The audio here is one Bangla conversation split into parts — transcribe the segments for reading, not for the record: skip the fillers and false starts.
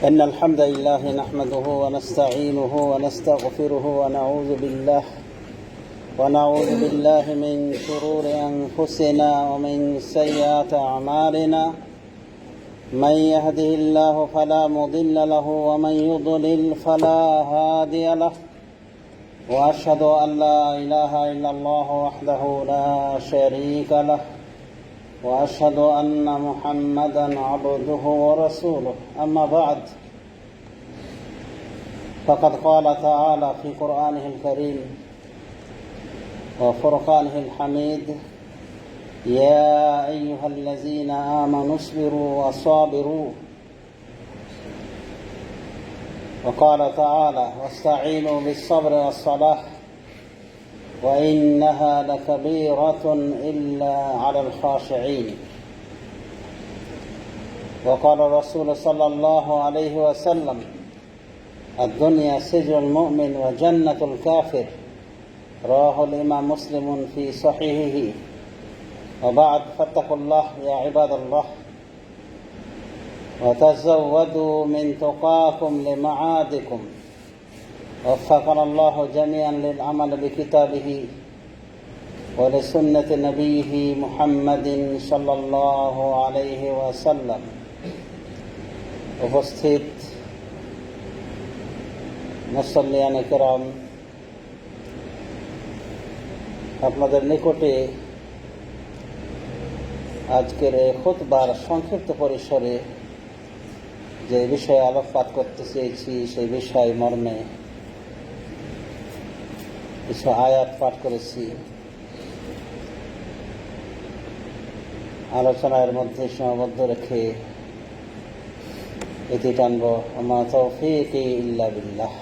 إن الحمد لله نحمده ونستعينه ونستغفره ونعوذ بالله من شرور أنفسنا ومن سيئات أعمالنا. من يهده الله فلا مضل له ومن يضلل فلا هادي له. وأشهد أن لا إله إلا الله وحده لا شريك له وأشهد أن محمدا عبده ورسوله. أما بعد، فقد قال تعالى في قرآنه الكريم وفرقانه الحميد: يا أيها الذين آمنوا اصبروا وصابروا. وقال تعالى: واستعينوا بالصبر والصلاة وإنها لكبيرة إلا على الخاشعين. وقال الرسول صلى الله عليه وسلم: الدنيا سجن المؤمن وجنة الكافر. رواه الإمام مسلم في صحيحه. وبعد، فاتقوا الله يا عباد الله، وتزودوا من تقاكم لمعادكم. وفقنا الله جميعا للعمل بكتابه ولسنة نبيه محمد صلى الله عليه وسلم। উপস্থিত মুসল্লিয়ানে কেরাম, আপনাদের নিকটে আজকের এই খুতবার সংক্ষিপ্ত পরিসরে যে বিষয়ে আলোকপাত করতে চেয়েছি সেই বিষয় মর্মে কিছু আয়াত পাঠ করেছি। আলোচনার মধ্যে সীমাবদ্ধ রেখে এটি টানব: আমা তাওফীকি ইল্লা বিল্লাহ।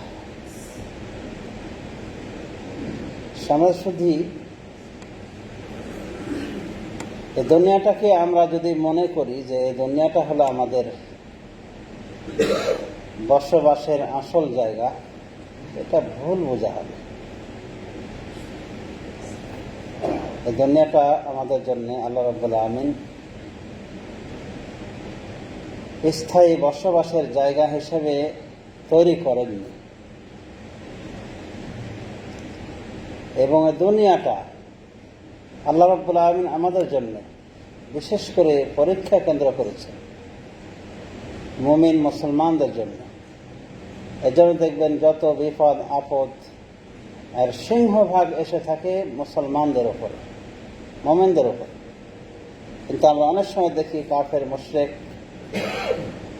শুধু এই দুনিয়াটাকে আমরা যদি মনে করি যে এই দুনিয়াটা হলো আমাদের বসবাসের আসল জায়গা, এটা ভুল বোঝা হবে। এই দুনিয়াটা আমাদের জন্য আল্লাহ রাব্বুল আমিন স্থায়ী বসবাসের জায়গা হিসেবে তৈরি করেননি, এবং এই দুনিয়াটা আল্লাহ রাব্বুল আমিন আমাদের জন্য বিশেষ করে পরীক্ষা কেন্দ্র করেছে মুমিন মুসলমানদের জন্য। এজন্য দেখবেন যত বিপদ আপদ আর সিংহভাগ এসে থাকে মুসলমানদের উপরে, মুমিনদের উপরে। কিন্তু আমরা অনেক সময় দেখি কাফের মুশরিক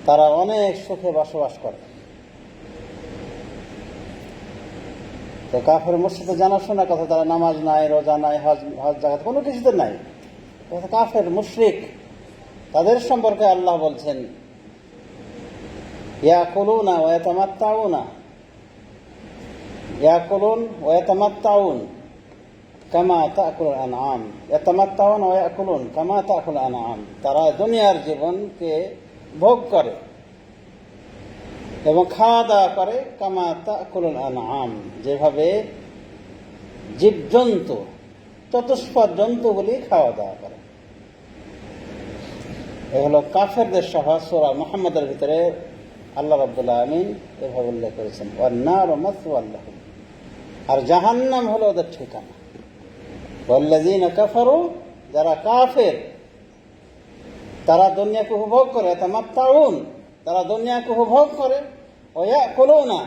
তারা অনেক সুখে বসবাস করে। তো কাফের মুশরিক জানাশোনা কথা, তারা নামাজ নাই, রোজা নাই, হজ জাকাত কোনো কিছুতে নাই। কাফের মুশরিক তাদের সম্পর্কে আল্লাহ বলছেন: ইয়াকুলুনা ওয়া ইয়াতামাত্তাউনা ইয়াকুলুন ওয়া ইয়াতামাত্তাউন কামা তাকুলুল আনআম। ইয়াতামাত্তাউন ওয়া ইয়াকুলুন কামা তাকুলুল আনআম। তারা দুনিয়ার জীবনকে ভোগ করে এবং খাওয়া দাওয়া করে কামা তাকুলুল আনআম, যেভাবে জীবজন্তু চতুষ্পদ জন্তুগুলি খাওয়া দাওয়া করে। এ হলো কাফেরদের স্বভাব। সূরা মুহাম্মাদের ভিতরে আল্লাহ রাব্বুল আমিন এভাবে উল্লেখ করেছেন: ওয়ান-নারু মাসওয়াল লাহুম। আর জাহান্নাম হলো ওদের ঠিকানা। ওয়াল্লাযীনা কাফারু, যারা কাফের তারা দুনিয়াকে উপভোগ করে, তামাত্তাউন, তারা দুনিয়াকে উপভোগ করে, ওয়া ইয়াকুলুনা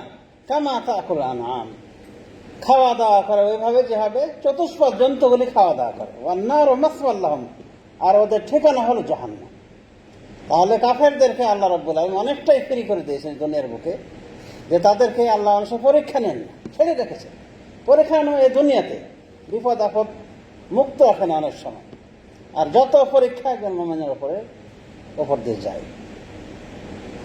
কামা তাকুলুল আনআম, খাওয়া দাওয়া করে ওইভাবে যেভাবে চতুষ্পদ জন্তুগুলি খাওয়া দাওয়া করে। ওয়ান-নারু মাসওয়াল লাহুম, আর ওদের ঠিকানা হলো জাহান্নাম। তাহলে কাফেরদেরকে আল্লাহ রাব্বুল আলামিন অনেকটাই ফ্রি করে দিয়েছেন দুনিয়ার বুকে, যে তাদেরকে আল্লাহ অনেক পরীক্ষা নেন, ছেড়ে রেখেছেন। পরীক্ষা নেন এই দুনিয়াতে, বিপদ আপদ মুক্ত রাখেন অনেক সময়। আর যত পরীক্ষা একজন মুমিনের উপর দিয়ে যায়।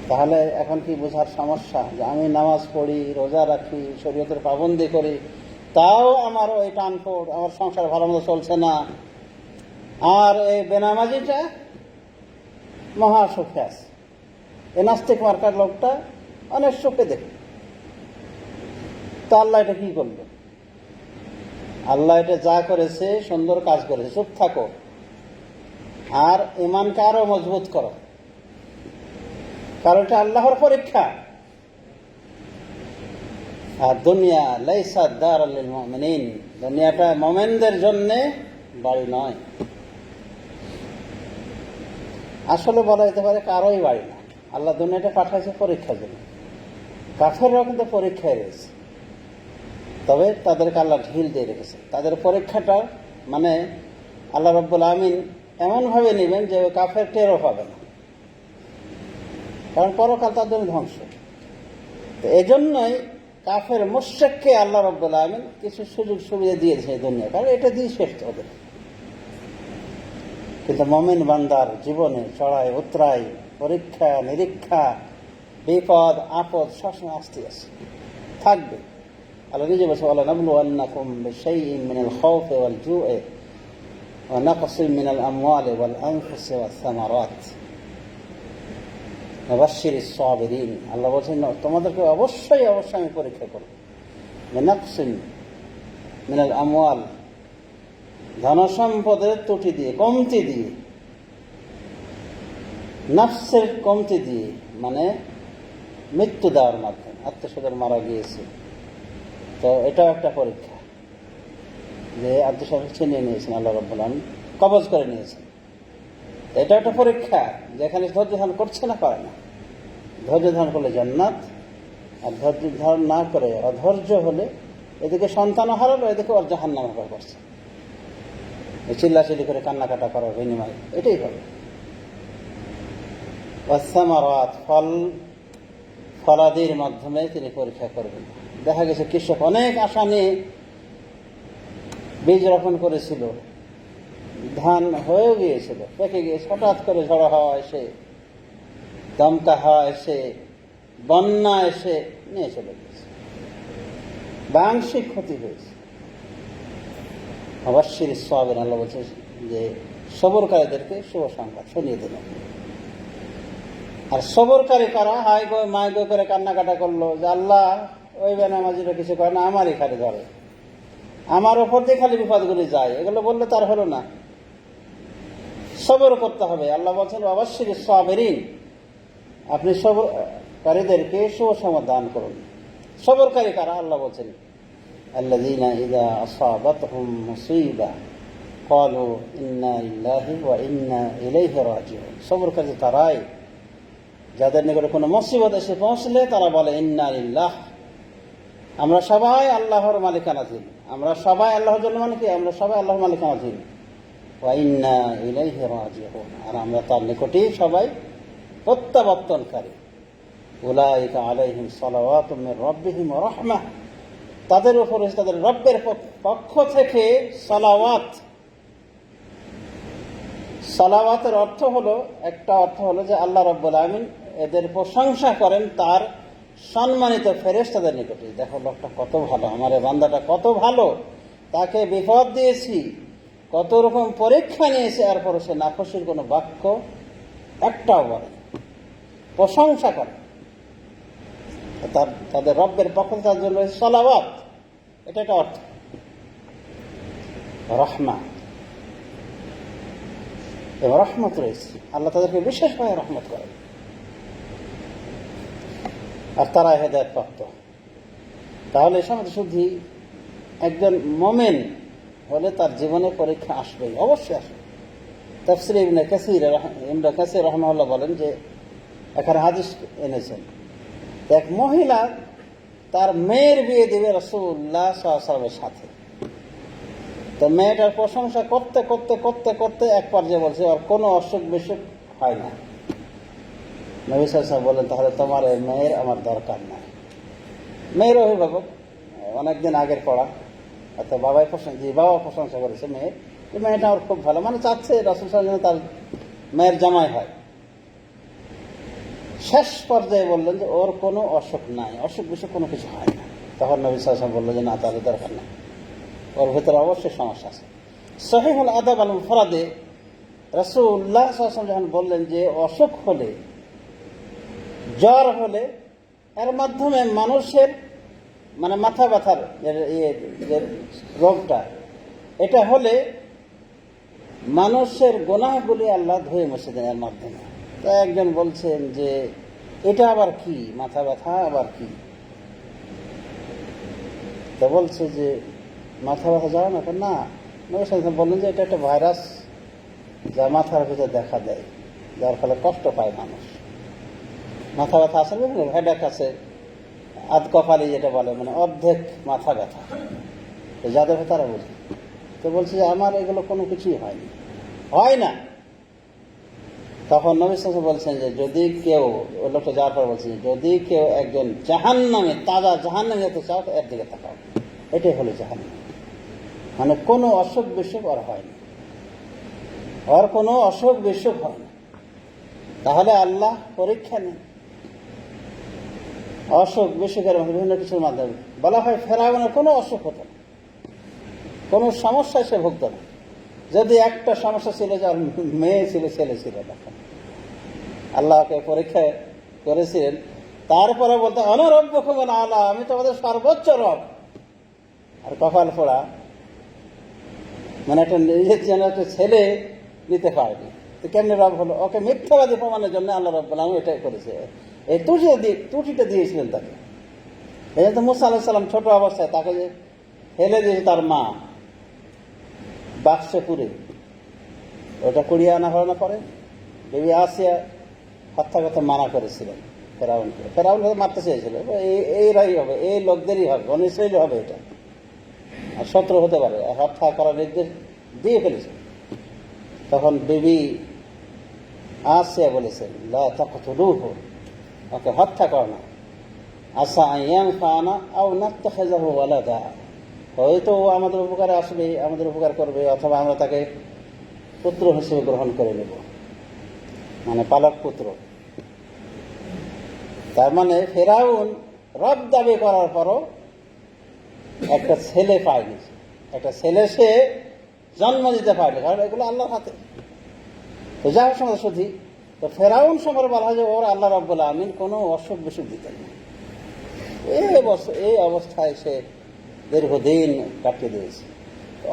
তাহলে এখন কি বোঝার সমস্যা যে আমি নামাজ পড়ি, রোজা রাখি, শরীয়তের পাবন্দি করি, তাও আমার ওই টানফোড়, আমার সংসার ভালো মতো চলছে না, আর এই বেনামাজিটা মহা সুখে আছে। এই নাস্তিক মার্কার লোকটা অনেক সুখে দেখে। তো আল্লাহ এটা কি করলো? আল্লাহ এটা যা করেছে সুন্দর কাজ করেছে, চুপ থাকো আর ঈমানকে আরো মজবুত করো। কারণ এটা আল্লাহর পরীক্ষা। আর দুনিয়া লাইসা দারুল লিল মুমিনিন, দুনিয়াটা মুমিনদের জন্য বাড়ি নয়। আসলে বলা যেতে পারে কারোই বাড়ি না। আল্লাহ দুনিয়াটা পাঠাইছে পরীক্ষার জন্য। কাফেররাও কিন্তু পরীক্ষায় রয়েছে, তবে তাদেরকে আল্লাহ ঢিল দিয়ে রেখেছে। তাদের পরীক্ষাটা মানে আল্লাহ রাব্বুল আমিন এমনভাবে নেবেন যে কাফের টেরও পাবে না, কারণ পরকাল তার জন্য ধ্বংস। তো এজন্যই কাফের মুশরিককে আল্লাহ রাব্বুল আমিন কিছু সুযোগ সুবিধা দিয়েছে এই দুনিয়া, কারণ এটা দিয়ে শেষ ওদের। কিন্তু মুমিন বান্দার জীবনে চড়াই উতরাই, পরীক্ষা নিরীক্ষা, বিপদ আপদ সবসময় আসতে আসে থাকবে। আল্লাহ নিজে বলছে, ওয়ালানাবলুওয়ান্নাকুম বিশাইইন মিনাল খাউফি ওয়াল জু'i ওয়া নাকসিন মিনাল আমওয়ালি ওয়াল আনফুসি ওয়াস সামারাত ওয়া বাশশিরিস সাবিরিন। আল্লাহ বলছেন তোমাদেরকে অবশ্যই অবশ্যই আমি পরীক্ষা করব। নাকসিন মিনাল আমওয়াল, ধন সম্পদের ত্রুটি দিয়ে, কমতি দিয়ে, নফসের কমতি দিয়ে, মানে মৃত্যু দেওয়ার মাধ্যমে। আত্মীয়স্বজন মারা গিয়েছে, তো এটাও একটা পরীক্ষা যে আত্মীয়স্বজন ছিনিয়ে নিয়েছেন আল্লাহ রাব্বুল আমিন, কবজ করে নিয়েছেন। এটা একটা পরীক্ষা, যেখানে ধৈর্য ধারণ করছে না, পারে না। ধৈর্য ধারণ করলে জান্নাত, আর ধৈর্য ধারণ না করে অধৈর্য হলে এদিকে সন্তান হারালো, এদিকে ওর জাহান্নাম হবার করছে। চিল্লাচিল্লি করে কান্নাকাটা করার বিনিময়ে এটাই হবে। ওয়াসসামারাত, ফল ফলাদির মাধ্যমে তিনি পরীক্ষা করবেন। দেখা গেছে কৃষক অনেক আশা নিয়ে বীজ রোপণ করেছিল, ধান হয়েও গিয়েছিল, পেকে গিয়েছে, হঠাৎ করে ঝড় হাওয়া এসে, দমকা হাওয়া এসে, বন্যা এসে নিয়ে চলে গেছে, বাংশিক ক্ষতি হয়েছে। অবশ্যই সাবির, আল্লাহ বলছে যে সবরকারীদেরকে শুভ সংবাদ শুনিয়ে দিল। আর সবরকারী কারা? হাই গো মাই গো করে কান্নাকাটা করলো যে আল্লাহ ওই বেনামাজিরা কিছু করে না, আমারই খালি ধরে, আমার ওপর দিয়ে খালি বিপদগুলি যায়, এগুলো বললে তার হলো না। সবর করতে হবে। আল্লাহ বলছেন অবশ্যই সাবিরিন, আপনি সবরকারীদেরকে শুভ সংবাদ দান করুন। সবরকারী কারা? আল্লাহ বলছেন আল্লাযীনা ইযা আসাবাতহুম মুসিবা ক্বালু ইন্না লিল্লাহি ওয়া ইন্না ইলাইহি রাজিউন। সবরকারী তারাই যাদের নিকটে কোনো মুসিবত এসে পৌঁছলে তারা বলে ইন্না লিল্লাহ, আমরা সবাই আল্লাহর মালিকানাধীন, আমরা সবাই আল্লাহর জন্য, মানে কি আমরা সবাই আল্লাহর মালিকানাধীন। ওয়া ইন্না ইলাইহি রাজিউন, আর আমরা তার নিকটেই সবাই প্রত্যাবর্তনকারী। উলাইকা আলাইহিম সালাওয়াতুম মির রাব্বিহিম ওয়া রাহমাহ, তাদের উপর তাদের রব্বের পক্ষ থেকে সালাওয়াত। সালাওয়াতের অর্থ হলো, একটা অর্থ হলো যে আল্লাহ রাব্বুল আমিন এদের প্রশংসা করেন তার সম্মানিত ফেরেশতাদের নিকটে। দেখো লোকটা কত ভালো, আমার এই বান্দাটা কত ভালো, তাকে বিপদ দিয়েছি, কত রকম পরীক্ষা নিয়েছে, এরপর সে নাখুশির কোনো বাক্য একটাও বলে, প্রশংসা করে। তাদের রব্বের পক্ষ থেকে তার জন্য সালাওয়াত, এটা একটা অর্থ। রহমা এবং রহমত রয়েছে, আল্লাহ তাদেরকে বিশেষভাবে রহমত করেন, আর তারা হেদায়েত প্রাপ্ত। তাহলে এর সঙ্গে শুধু একজন মুমিন হলে তার জীবনে পরীক্ষা আসবেই, অবশ্যই আসবে। তাফসীর ইবনে কাসীর রাহিমাহুল্লাহ বলেন যে এখানে হাদিস এনেছেন, এক মহিলা তার মেয়ের বিয়ে দেবে রাসূলুল্লাহ সাল্লাল্লাহু আলাইহি ওয়াসাল্লামের সাথে। তো মেয়েটার প্রশংসা করতে করতে করতে করতে এক পর্যায়ে বলছে আর কোনো অসুখ বিসুখ হয় না। নবী সাল্লাল্লাহু আলাইহি ওয়াসাল্লাম বললেন তাহলে তোমার এই মেয়ের আমার দরকার নাই। মেয়ের অভিভাবক, অনেকদিন আগের পড়া, অর্থাৎ বাবা প্রশংসা করেছে মেয়ের, মেয়েটা আমার খুব ভালো, মানে চাচ্ছে রাসূল সাল্লাল্লাহু আলাইহি ওয়াসাল্লাম তার মেয়ের জামাই হয়। শেষ পর্যায়ে বললেন যে ওর কোনো অসুখ নাই, অসুখ বিসুখ কোনো কিছু হয় না। তখন নবী সাল্লাল্লাহু আলাইহি ওয়াসাল্লাম বললেন যে না, তাহলে দরকার নাই, ওর ভেতরে অবশ্যই সমস্যা আছে। সহিহুল আদাব আল মুফরাদে রাসূলুল্লাহ সাল্লাল্লাহু আলাইহি ওয়াসাল্লাম যখন বললেন যে অসুখ হলে, জ্বর হলে, এর মাধ্যমে মানুষের মানে মাথা ব্যথার রোগটা, এটা হলে মানুষের গুনাহগুলি আল্লাহ ধুয়ে মুছে দেন এর মাধ্যমে। তো একজন বলছেন যে এটা আবার কি, মাথা ব্যথা আবার কি? তো বলছে যে মাথা ব্যথা যাও না, না নবী সাল্লাল্লাহু আলাইহি ওয়াসাল্লাম বললেন যে এটা একটা ভাইরাস যা মাথার ভিতরে দেখা দেয়, যার ফলে কষ্ট পায় মানুষ। মাথা ব্যথা আছে, বিভিন্ন হেডেক আছে, আধ কপালি যেটা বলে, মানে অর্ধেক মাথা ব্যথা, তো যাদের তারা বুঝে। তো বলছে যে আমার এগুলো কোনো কিছুই হয়নি, হয় না। তখন নবী সাল্লাল্লাহু আলাইহি ওয়াসাল্লাম বলছেন যে যদি কেউ, ওই লোকটা যাওয়ার পর বলছে যদি কেউ একজন জাহান্নামে, তাজা জাহান্নামে যেতে চাও তো এর দিকে তাকাও, এটাই হলো জাহান্নাম। মানে কোনো অসুখ বিসুখ আর হয়নি, আর কোনো অসুখ বিসুখ হয় না। তাহলে আল্লাহ পরীক্ষা নেন অসুখ বিসুখের বিভিন্ন কিছুর মাধ্যমে। বলা হয় ফেরাউনের কোনো অসুখ হতো না, কোনো সমস্যায় সে ভুগত না। যদি একটা সমস্যা ছিল যে মেয়ে ছিল, ছেলে ছিল না, আল্লাহকে পরীক্ষা করেছিলেন। তারপরে বলতে অনরব্বকুম আলা, আমি তোমাদের সর্বোচ্চ রব। আর কপাল পোড়া, মানে একটা নিজের যেন একটা ছেলে নিতে পারেনি, তো কেমনি রব হলো? ওকে মিথ্যাবাদী প্রমাণের জন্য আল্লাহ রাব্বুল আলামিন এটাই করেছে, এই ত্রুটিটা দিয়েছিলেন তাকে। এই জন্য মুসা আলাইহিস সালাম ছোট অবস্থায় তাকে যে ফেলে দিয়েছে তার মা বাক্সে পুরে, ওটা কুড়িয়ে আনা হলো না। পরে বিবি আসিয়া হত্যা করতে মানা করেছিলেন ফেরাউনকে। ফেরাউন মারতে চেয়েছিল, এইরাই হবে, এই লোকদেরই হবে, বনী ইসরাঈল হবে এটা, আর শত্রু হতে পারে, হত্যা করার নির্দেশ দিয়ে ফেলেছে। তখন বিবি আসিয়া বলেছেন লা তাকতুলুহু, ওকে হত্যা করো না, আসা আন ইয়ানফানা আও নাত্তাখিযাহু ওয়ালাদা, হয়তো ও আমাদের উপকারে আসবে, আমাদের উপকার করবে, অথবা আমরা তাকে পুত্র হিসেবে গ্রহণ করে নেব, মানে পালক পুত্র। তার মানে ফেরাউন রব দাবি করার পরও একটা ছেলে পায়নি, একটা ছেলে সে জন্ম দিতে পারেনি, কারণ এগুলো আল্লাহর হাতে। তো যাই হোক সমাজ শুধু, তো ফেরাউন সম্পর্কে বলা হয় যে ওর আল্লাহ রাব্বুল আমিন কোনো অসুখ বিসুখ দিতেন না। এই অবস্থায় সে দীর্ঘদিন কাটিয়ে দিয়েছে।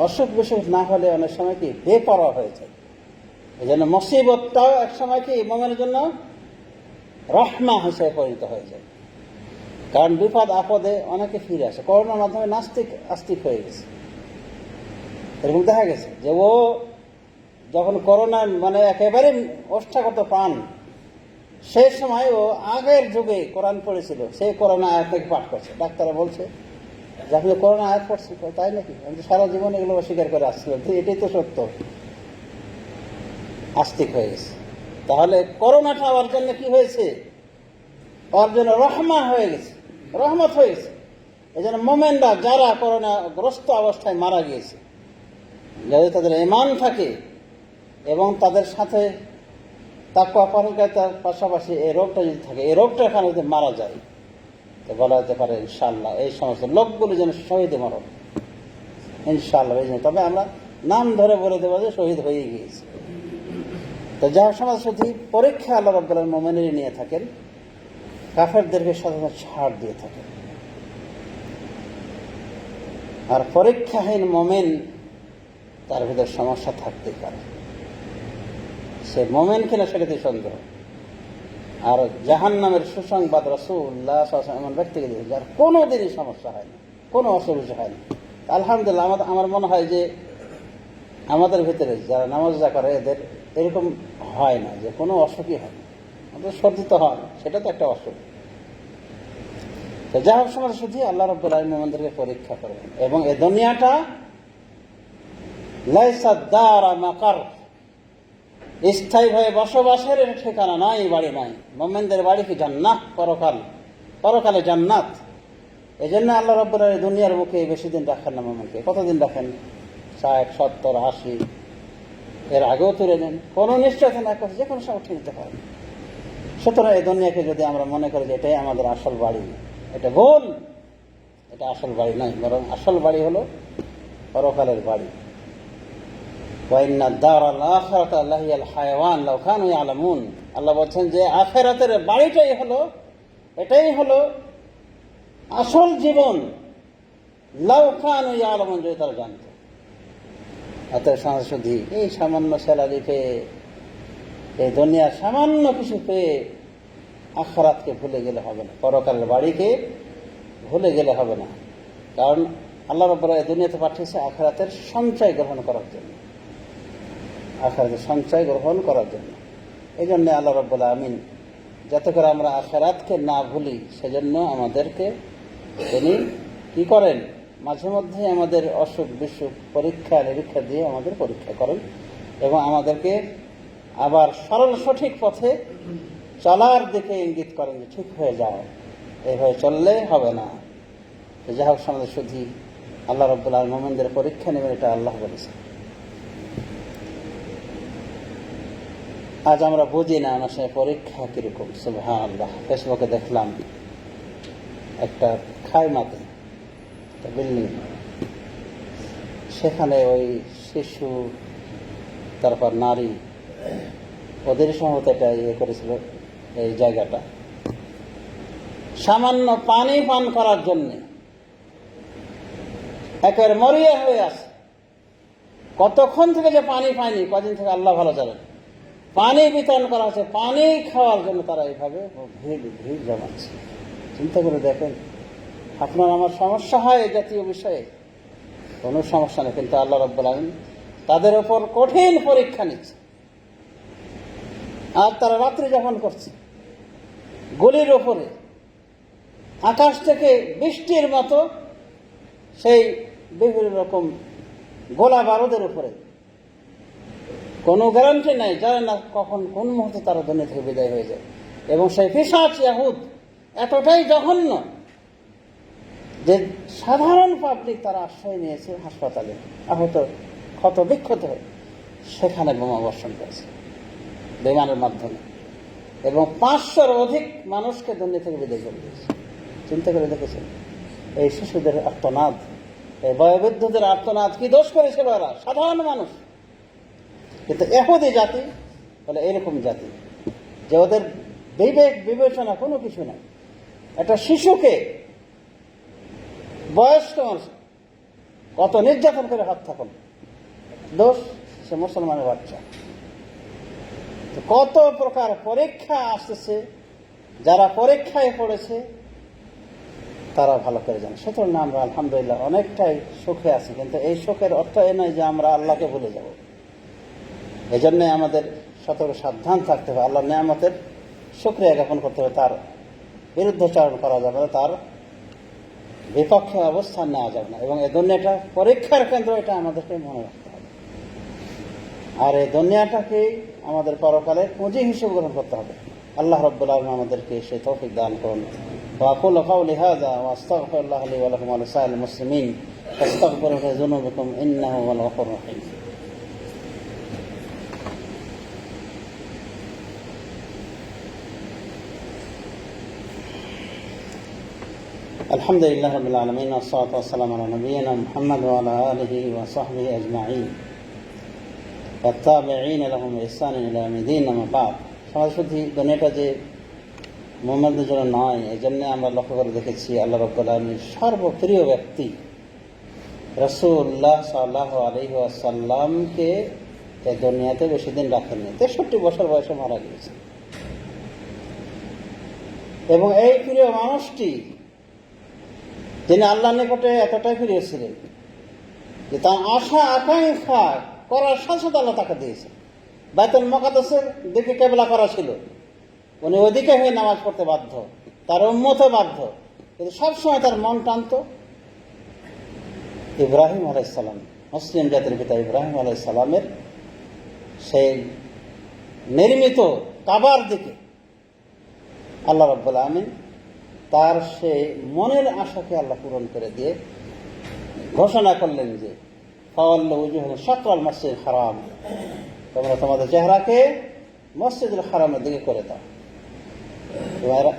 অসুখ বিসুখ না হলে অনেক সময় কি বেপরোয়া হয়ে যায়। এই জন্য মুসিবতটাও এক সময় কি মুমিনের জন্য রহমা হিসেবে পরিণত হয়ে যায়। কারণ বিপদ আপদে অনেকে ফিরে আসে। করোনার মাধ্যমে আস্তিক হয়ে গেছে, এরকম দেখা গেছে যে ও যখন করোনা মানে একেবারে ওষ্ঠাগত প্রাণ, সেই সময় ও আগের যুগে কোরআন পড়েছিল, সেই করোনা আয়াত থেকে পাঠ করছে। ডাক্তাররা বলছে যে আপনি করোনা আয়াত পড়ছি, তাই নাকি? আমি তো সারা জীবন এগুলো অস্বীকার করে আসছিলাম, এটাই তো সত্য। আস্তিক হয়ে গেছে। তাহলে করোনাটা ওর জন্য কি হয়েছে? ওর জন্য রহমা হয়ে গেছে, রহমত হয়ে গেছে। এই জন্য মোমেনরা যারা করোনাগ্রস্ত অবস্থায় মারা গিয়েছে, যদি তাদের ঈমান থাকে এবং তাদের সাথে তাকওয়া পরহেজগারিতার পাশাপাশি এই রোগটা যদি থাকে, এই রোগটা এখানে যদি মারা যায়, তো বলা যেতে পারে ইনশাআল্লাহ এই সমস্ত লোকগুলো যেন শহীদে মরণ, ইনশাআল্লাহ। এই জন্য তবে আমরা নাম ধরে বলে দেবো যে শহীদ হয়ে গিয়েছে। তো যার সমাজ শুধু পরীক্ষা আল্লাহ রাব্বুল আলামিন মুমিনের নিয়ে থাকেন, কাফেরদেরকে সাধারণত ছাড় দিয়ে থাকেন। আর পরীক্ষাহীন মুমিন, তার ভিতর সমস্যা থাকতেই পারে, সে মুমিন কিনা সেটাতে সন্দেহ। আর জাহান্নামের সুসংবাদ রাসূলুল্লাহ সাল্লাল্লাহু আলাইহি ওয়াসাল্লাম এমন ব্যক্তিকে দিয়েছে যার কোনোদিনই সমস্যা হয় না, কোনো অসুবিধা হয় না। আলহামদুলিল্লাহ, আমার মনে হয় যে আমাদের ভিতরে যারা নামাজ যা করে এদের এরকম হয় না যে কোনো অসুখই হয় না। আমাদের সর্দি তো হয়, সেটা তো একটা অসুখ। তো যা হোক সময় শুধু আল্লাহ রাব্বুল আলামিন আমাদেরকে পরীক্ষা করবেন। এবং এই দুনিয়াটা লাইসা দারা মাকার, স্থায়ীভাবে বসবাসের ঠিকানা নাই, বাড়ি নাই। মুমিনদের বাড়ি কি জান্নাত, পরকালে জান্নাত। এই জন্য আল্লাহ রাব্বুল আলামিন দুনিয়ার বুকে বেশি দিন রাখেন না মুমিনকে। কতদিন রাখেন? 60, 70, 80, এর আগেও তুলে নেন। কোনো নিশ্চয়তা না, যে কোনো সময় উঠে নিতে পারেন। সুতরাং এই দুনিয়াকে যদি আমরা মনে করি যে এটাই আমাদের আসল বাড়ি, এটা ভুল। এটা আসল বাড়ি নয়, বরং আসল বাড়ি হলো পরকালের বাড়ি। ওয়াইন্না দারাল আখিরাতা লাহিয়াল হায়াওয়ান লাউ কানু ইয়ালামুন। আল্লাহ বলছেন যে আখিরাতের বাড়িটাই হলো, এটাই হলো আসল জীবন। লাউ কানু ইয়ালামুন, যদি তারা জানতো। অতএব সংস্কৃতি এই সামান্য স্যালারি পেয়ে, এই দুনিয়ার সামান্য কিছু পেয়ে আখিরাতকে ভুলে গেলে হবে না, পরকালের বাড়িকে ভুলে গেলে হবে না। কারণ আল্লাহ রাব্বুল আলামিন দুনিয়াতে পাঠিয়েছে আখিরাতের সঞ্চয় গ্রহণ করার জন্য, আখিরাতের সঞ্চয় গ্রহণ করার জন্য। এই জন্য আল্লাহ রাব্বুল আলামিন যাতে করে আমরা আখিরাতকে না ভুলি, সেজন্য আমাদেরকে তিনি কি করেন, মাঝে মধ্যে আমাদের অসুখ বিসুখ পরীক্ষা নিরীক্ষা দিয়ে আমাদের পরীক্ষা করেন এবং আমাদেরকে আবার সরল সঠিক পথে চলার দিকে ইঙ্গিত করেন যে ঠিক হয়ে যাও, এইভাবে চললে হবে না। যাই হোক, আমাদের শুধু আল্লাহ রাব্বুল আলামিন মুমিনদের পরীক্ষা নেবেন, এটা আল্লাহ বলেছেন। আজ আমরা বুঝি না আমার সঙ্গে পরীক্ষা কিরকম। সুবহানাল্লাহ, ফেসবুকে দেখলাম একটা খাইমাতে একটা বিল্ডিং, সেখানে ওই শিশু তারপর নারী ওদের সম্ভবত এটা করেছিল এই জায়গাটা, সামান্য পানি পান করার জন্যে একেবারে মরিয়া হয়ে আছে। কতক্ষণ থেকে যে পানি পায়নি, কদিন থেকে আল্লাহ ভালো জানেন। পানি বিতরণ করা হচ্ছে, পানি খাওয়ার জন্য তারা এইভাবে ভিড় জমাচ্ছে। চিন্তা করে দেখেন, আপনার আমার সমস্যা হয় এই জাতীয় বিষয়ে, কোনো সমস্যা নেই, কিন্তু আল্লাহ রাব্বুল আলামিন তাদের ওপর কঠিন পরীক্ষা নিচ্ছে। আর তারা রাত্রি যাপন করছে গলির ওপরে, আকাশ থেকে বৃষ্টির মতো সেই বিভিন্ন রকম গোলা বারুদের উপরে, কোনো গ্যারান্টি নাই, জানে না কখন কোন মুহূর্তে তারা দুনিয়া থেকে বিদায় হয়ে যায়। এবং সেই পিশাচ ইয়াহুদ এতটাই জঘন্য যে সাধারণ পাবলিক তারা আশ্রয় নিয়েছে হাসপাতালে, আহত ক্ষত বিক্ষত হয়ে সেখানে বোমা বর্ষণ করেছে বিমানের মাধ্যমে, এবং 500-র অধিক মানুষকে দুনিয়া থেকে বিদায় করে দিয়েছে। চিন্তা করে দেখেছেন এই শিশুদের আর্তনাদ, এই বয়োবৃদ্ধদের আর্তনাদ, কি দোষ করেছিল ওরা, সাধারণ মানুষ। কিন্তু ইহুদি জাতি বলে এরকম জাতি যে ওদের বিবেক বিবেচনা কোনো কিছু নাই। একটা শিশুকে, বয়স্ক মানুষ কত নির্যাতন করে হত্যা করল, দোষ সে মুসলমানের বাচ্চা। কত প্রকার পরীক্ষা আসতেছে, যারা পরীক্ষায় পড়েছে তারা ভালো করে জানে। সুতরাং আমরা আলহামদুলিল্লাহ অনেকটাই সুখে আছি, কিন্তু এই সুখের অর্থ এ নয় যে আমরা আল্লাহকে ভুলে যাব। এই জন্যে আমাদের সতর্ক সাবধান থাকতে হবে, আল্লাহর নিয়ামতের শুকরিয়া জ্ঞাপন করতে হবে, তার বিরুদ্ধাচরণ করা যাবে না, তার বিপক্ষে অবস্থান নেওয়া যাবে না। এবং এই দুনিয়াটা পরীক্ষার কেন্দ্র, এটা আমাদেরকে মনে রাখতে হবে। আর এই দুনিয়াটাকেই আমাদের পরকালে পুঁজি হিসেবে গ্রহণ করতে হবে। আল্লাহ রাব্বুল আলামিন আমাদেরকে সেই তৌফিক দান করুন। وأقول قولي هذا وأستغفر الله لي ولكم ولسائر المسلمين فاستغفروه لذنوبكم إنه هو الغفور الرحيم. الحمد لله رب العالمين والصلاة والسلام على نبينا محمد وعلى آله وصحبه أجمعين والتابعين لهم بإحسان إلى يوم الدين. أما بعد, সরাসরি দুনিয়াটা যে মুমিনদের জন্য নয়, এই জন্য আমরা লক্ষ্য করে দেখেছি আল্লাহ রাব্বুল আলামিনের সর্বপ্রিয় ব্যক্তি রাসূলুল্লাহ সাল্লাল্লাহু আলাইহি ওয়াসাল্লামকে এই দুনিয়াতে বেশি দিন রাখেননি। 63 বছর বয়সে মারা গিয়েছে। এবং এই প্রিয় মানুষটি, যিনি আল্লাহর নিকটে এতটাই প্রিয় ছিলেন যে তার আশা আকাঙ্ক্ষা করার সাথে সাথে আল্লাহ তাকে দিয়েছে। বাইতুল মুকাদ্দাসের দিকে কিবলা করা ছিল, উনি ওদিকে হয়ে নামাজ পড়তে বাধ্য, তার উম্মতও বাধ্য, কিন্তু সবসময় তার মন টানত ইব্রাহিম আলাইহিস সালাম, মুসলিম জাতির পিতা ইব্রাহিম আলাইহিস সালামের সেই নির্মিত কাবার দিকে। আল্লাহ রাব্বুল আলামিন তার সেই মনের আশাকে আল্লাহ পূরণ করে দিয়ে ঘোষণা করলেন যে ফাওয়াল্লু ওজুহাকুম শাতরাল মাসজিদুল হারাম, তোমরা তোমাদের চেহারাকে মসজিদুল হারামের দিকে করে দাও।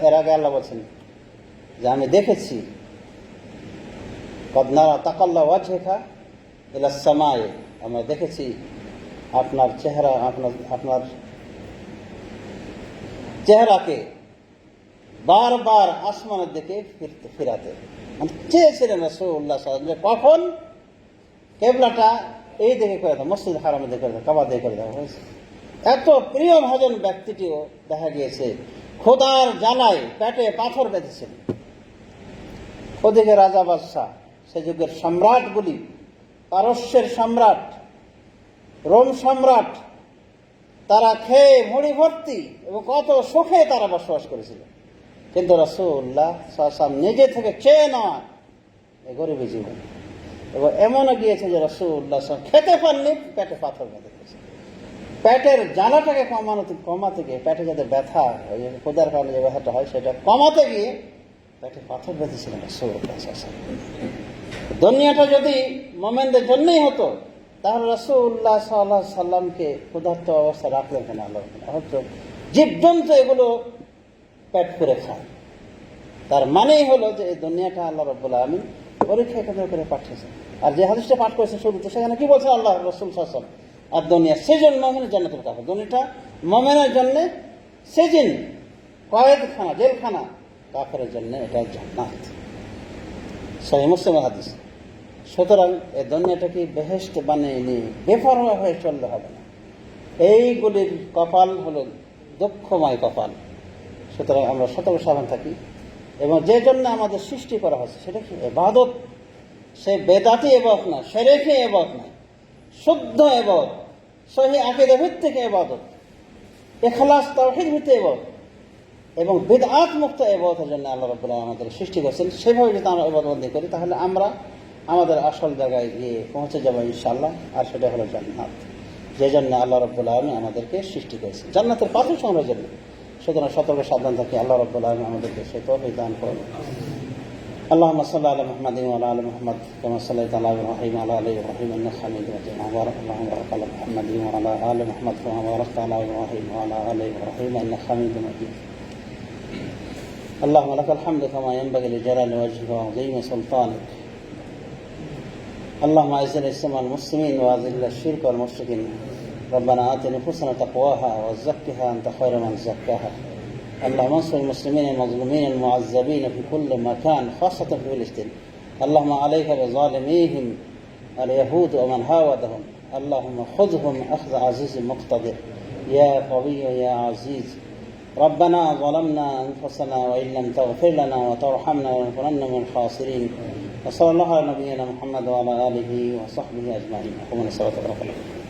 এর আগে আল্লাহ বলছেন যে আমি দেখেছি কদ নারা তাকাল্লা ওয়াজহাকা ইলাস সামায়ে, আমরা দেখেছি আপনার চেহারা, আপনার চেহারাকে বারবার আসমানের দিকে ফিরাতে চেয়েছিলেন রাসূলুল্লাহ সাল্লাল্লাহু আলাইহি ওয়াসাল্লাম, কখন কিবলাটা এই দিকে করে দাও, মসজিদ হারামের দিকে করে দাও, কাবা দিকে করে দাও হয়েছে। এত প্রিয় ভাজন ব্যক্তিটিও দেখা গিয়েছে খোদার জ্বালায় পেটে পাথর বেঁধেছিলেন। ওদিকে রাজা বাদশাহ, সে যুগের সম্রাটগুলি, পারস্যের সম্রাট, রোম সম্রাট, তারা খেয়ে ভুঁড়ি ভর্তি এবং কত সুখে তারা বসবাস করেছিল। কিন্তু রাসূলুল্লাহ সাল্লাল্লাহু আলাইহি ওয়াসাল্লাম নিজে থেকে চেয়ে নয় এই গরিবী জীবন। এবং এমনও গিয়েছে যে রাসূলুল্লাহ সাল্লাল্লাহু আলাইহি ওয়াসাল্লাম খেতে পারলে পেটে পাথর বেঁধে দিয়েছে। পেটের জ্বালাটাকে কমাতে গিয়ে, পেটে যাতে ব্যথা, ওই ক্ষুধার কারণে যে ব্যথাটা হয় সেটা কমাতে গিয়ে পেটে পাথর বেঁধেছিলেন রাসূলুল্লাহ সাল্লাল্লাহু আলাইহি ওয়াসাল্লাম। দুনিয়াটা যদি মুমিনদের জন্যই হতো তাহলে রাসূলুল্লাহ সাল্লাল্লাহু আলাইহি ওয়াসাল্লামকে ক্ষুধার্ত অবস্থা রাখলেন কেন আল্লাহ? হয়তো জীবজন্তু এগুলো পেট করে খায়। তার মানেই হলো যে এই দুনিয়াটা আল্লাহ রাব্বুল আলামিন পরীক্ষা কেন্দ্র করে পাঠিয়েছেন। আর যে হাদিসটা পাঠ করেছে শুরুতে, সেখানে কি বলছে আল্লাহ রাসূল সাল্লাল্লাহু আলাইহি ওয়াসাল্লাম? আর দুনিয়া সেজন মুমিনের জান্নাতুল কাফা, দুনিয়াটা মুমিনের জন্য সেজন, কয়েদখানা, জেলখানা, কাফেরের জন্য এটা জান্নাত। সহিহ মুসলিমের হাদিস। সুতরাং এই দুনিয়াটাকে বেহেশত বানিয়ে নিয়ে বেপরোয়া হয়ে চলতে হবে না। এইগুলির কপাল হলো দুঃখময় কপাল। সুতরাং আমরা সতর্ক সাবধান থাকি। এবং যে জন্য আমাদের সৃষ্টি করা হচ্ছে সেটা কি? ইবাদত। সে বেদাতি ইবাদত না, শিরকি ইবাদত না, শুদ্ধ ইবাদত, সহিহ আকীদা ভিত্তিক ইবাদত, ইখলাস তাওহীদ ভিত্তিক ইবাদত এবং বিদআত মুক্ত ইবাদতের জন্য আল্লাহ রাব্বুল আলামিন আমাদের সৃষ্টি করেছেন। সেভাবে যদি আমরা ইবাদত করি তাহলে আমরা আমাদের আসল জায়গায় গিয়ে পৌঁছে যাবো ইনশাআল্লাহ। আর সেটা হলো জান্নাত, যে জন্য আল্লাহ রাব্বুল আলামিন আমাদেরকে সৃষ্টি করেছেন, জান্নাতের পাথর সংগ্রহের জন্য। সুতরাং সতর্ক সাবধান থাকি। আল্লাহ রাব্বুল আলামিন আমাদেরকে সেই তৌফিক দান করুন। আল্লাহুম্মা সাল্লি আলা মুহাম্মাদিন ওয়া আলা আলি মুহাম্মাদ কামা সাল্লাইতা আলা ইব্রাহিম ওয়া আলা আলি ইব্রাহিম ইন্নাকা হামিদুম মাজিদ। আল্লাহুম্মা বারিক আলা মুহাম্মাদিন ওয়া আলা আলি মুহাম্মাদ কামা বারাকতা আলা ইব্রাহিম ওয়া আলা আলি ইব্রাহিম ইন্নাকা হামিদুম মাজিদ। اللهم لك الحمد كما ينبغي لجلال وجهك وعظيم سلطانك. اللهم اعز الاسلام والمسلمين واذل الشرك والمشركين. ربنا آت نفوسنا تقواها وزكها أنت خير من زكاها. اللهم انصر المسلمين المظلومين المعذبين في كل مكان خاصة في فلسطين. اللهم عليك بظالميهم اليهود ومن هاودهم. اللهم خذهم أخذ عزيز مقتدر يا قوي يا عزيز. ربنا ظلمنا أنفسنا وإن لم تغفر لنا وترحمنا لنكونن من الخاسرين. وصلى الله على نبينا محمد وعلى آله وصحبه أجمعين. أقوم الصلاة والسلام.